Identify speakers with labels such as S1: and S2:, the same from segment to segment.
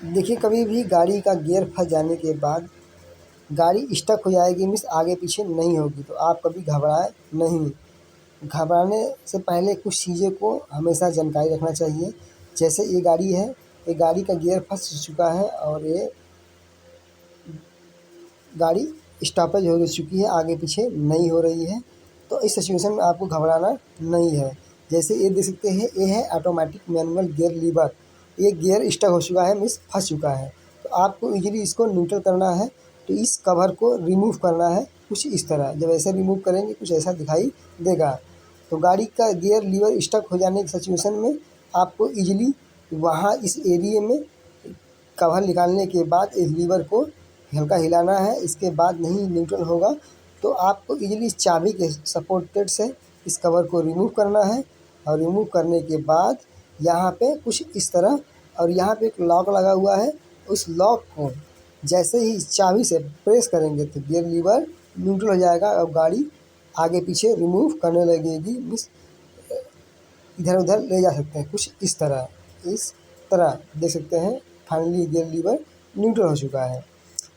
S1: देखिए, कभी भी गाड़ी का गियर फँस जाने के बाद गाड़ी स्टक हो जाएगी, मीन्स आगे पीछे नहीं होगी। तो आप कभी घबराएं नहीं। घबराने से पहले कुछ चीज़ें को हमेशा जानकारी रखना चाहिए। जैसे ये गाड़ी है, ये गाड़ी का गियर फंस चुका है और ये गाड़ी स्टॉपेज हो चुकी है, आगे पीछे नहीं हो रही है। तो इस सिचुएशन में आपको घबराना नहीं है। जैसे ये देख सकते हैं, ये है ऑटोमेटिक मैनुअल गियर लीवर। ये गियर स्टक हो चुका है, मीन्स फंस चुका है। तो आपको इजीली इसको न्यूट्रल करना है। तो इस कवर को रिमूव करना है कुछ इस तरह। जब ऐसे रिमूव करेंगे कुछ ऐसा दिखाई देगा। तो गाड़ी का गियर लीवर स्टक हो जाने की सिचुएशन में आपको इजीली वहाँ इस एरिया में कवर निकालने के बाद इस लीवर को हल्का हिलाना है। इसके बाद नहीं न्यूट्रल होगा तो आपको इजीली चाबी के सपोर्टेड से इस कवर को रिमूव करना है। और रिमूव करने के बाद यहाँ पे कुछ इस तरह, और यहाँ पे एक लॉक लगा हुआ है, उस लॉक को जैसे ही चाबी से प्रेस करेंगे तो गियर लीवर न्यूट्रल हो जाएगा और गाड़ी आगे पीछे रिमूव करने लगेगी। मीन्स इधर उधर ले जा सकते हैं कुछ इस तरह देख सकते हैं। फाइनली गियर लीवर न्यूट्रल हो चुका है।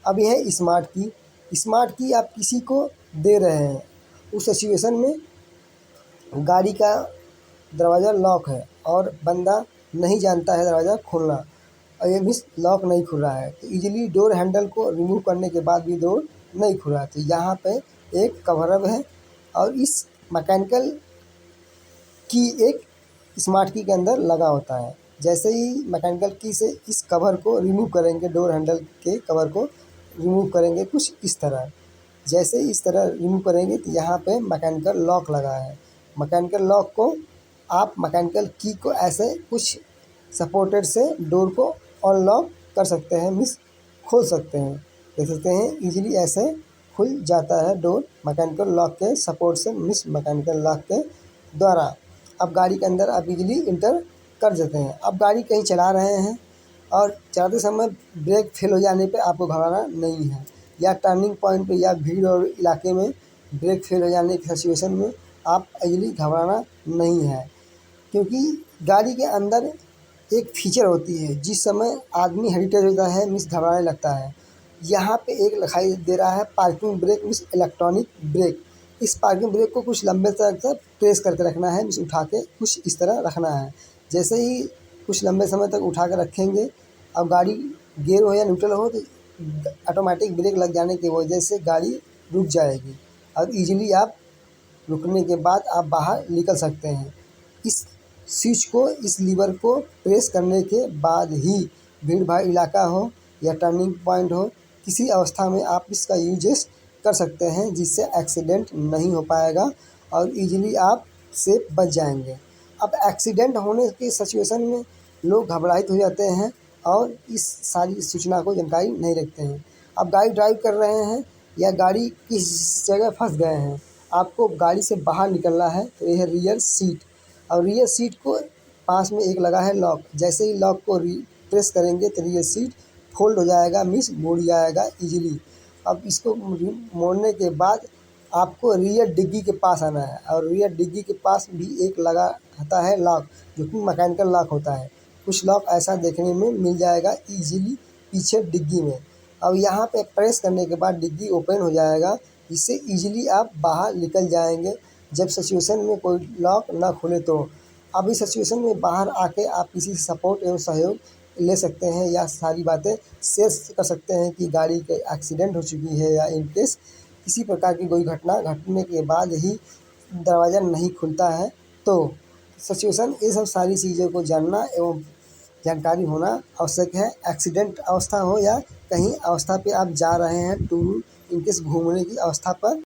S1: अब यह है स्मार्ट की आप किसी को दे रहे हैं, उस सिचुएशन में गाड़ी का दरवाज़ा लॉक है और बंदा नहीं जानता है दरवाज़ा खोलना, और ये मीन्स लॉक नहीं खुल रहा है। तो इजीली डोर हैंडल को रिमूव करने के बाद भी डोर नहीं खुल रहा है। तो यहाँ पे एक कवर अप है और इस मैकेनिकल की एक स्मार्ट की के अंदर लगा होता है। जैसे ही मैकेनिकल की से इस कवर को रिमूव करेंगे, डोर हैंडल के कवर को रिमूव करेंगे कुछ इस तरह। जैसे इस तरह रिमूव करेंगे तो यहाँ पे मैकेनिकल लॉक लगा है। मैकेनिकल लॉक को आप मैकेनिकल की को ऐसे कुछ सपोर्टेड से डोर को अनलॉक कर सकते हैं, मीन्स खोल सकते हैं। देख सकते हैं इजीली ऐसे खुल जाता है डोर मैकेनिकल लॉक के सपोर्ट से, मीन्स मैकेनिकल लॉक के द्वारा। अब गाड़ी के अंदर आप इजीली इंटर कर सकते हैं। अब गाड़ी कहीं चला रहे हैं और चलाते समय ब्रेक फेल हो जाने पे आपको घबराना नहीं है, या टर्निंग पॉइंट पे या भीड़ और इलाके में ब्रेक फेल हो जाने की सिचुएशन में आप इजीली घबराना नहीं है। क्योंकि गाड़ी के अंदर एक फीचर होती है, जिस समय आदमी हेजिटेट होता है मीन्स घबराने लगता है। यहाँ पे एक दिखाई दे रहा है parking brake, means electronic brake. इस पार्किंग ब्रेक को कुछ लंबे तक प्रेस करके रखना है, मीन्स उठा के कुछ इस तरह रखना है। जैसे ही कुछ लंबे समय तक उठा कर रखेंगे, अब गाड़ी गियर हो या न्यूट्रल हो तो ऑटोमेटिक ब्रेक लग जाने की वजह से गाड़ी रुक जाएगी और इजीली आप रुकने के बाद आप बाहर निकल सकते हैं। इस स्विच को, इस लीवर को प्रेस करने के बाद ही भीड़ भाड़ इलाका हो या टर्निंग पॉइंट हो, किसी अवस्था में आप इसका यूजेस कर सकते हैं, जिससे एक्सीडेंट नहीं हो पाएगा और इजीली आप सेफ बच जाएंगे। अब एक्सीडेंट होने की सिचुएशन में लोग घबराहट हो जाते हैं और इस सारी सूचना को जानकारी नहीं रखते हैं। अब गाड़ी ड्राइव कर रहे हैं या गाड़ी किस जगह फंस गए हैं, आपको गाड़ी से बाहर निकलना है तो यह है रियर सीट। और रियर सीट को पास में एक लगा है लॉक। जैसे ही लॉक को प्रेस करेंगे तो रियर सीट फोल्ड हो जाएगा, मीन्स मुड़ जाएगा इजीली। अब इसको मोड़ने के बाद आपको रियर डिग्गी के पास आना है और रियर डिग्गी के पास भी एक लगा रहता है लॉक, जो कि मैकेनिकल लॉक होता है। कुछ लॉक ऐसा देखने में मिल जाएगा इजीली पीछे डिग्गी में। अब यहाँ पे प्रेस करने के बाद डिग्गी ओपन हो जाएगा, जिससे इजीली आप बाहर निकल जाएंगे जब सिचुएशन में कोई लॉक ना खुले तो। अब इस सिचुएशन में बाहर आके आप किसी से सपोर्ट एवं सहयोग ले सकते हैं या सारी बातें शेयर कर सकते हैं कि गाड़ी के एक्सीडेंट हो चुकी है या इन केस किसी प्रकार की कोई घटना घटने के बाद ही दरवाज़ा नहीं खुलता है। तो सिचुएशन, ये सब सारी चीज़ों को जानना एवं जानकारी होना आवश्यक है। एक्सीडेंट अवस्था हो या कहीं अवस्था पे आप जा रहे हैं टूर इनकेस घूमने की अवस्था पर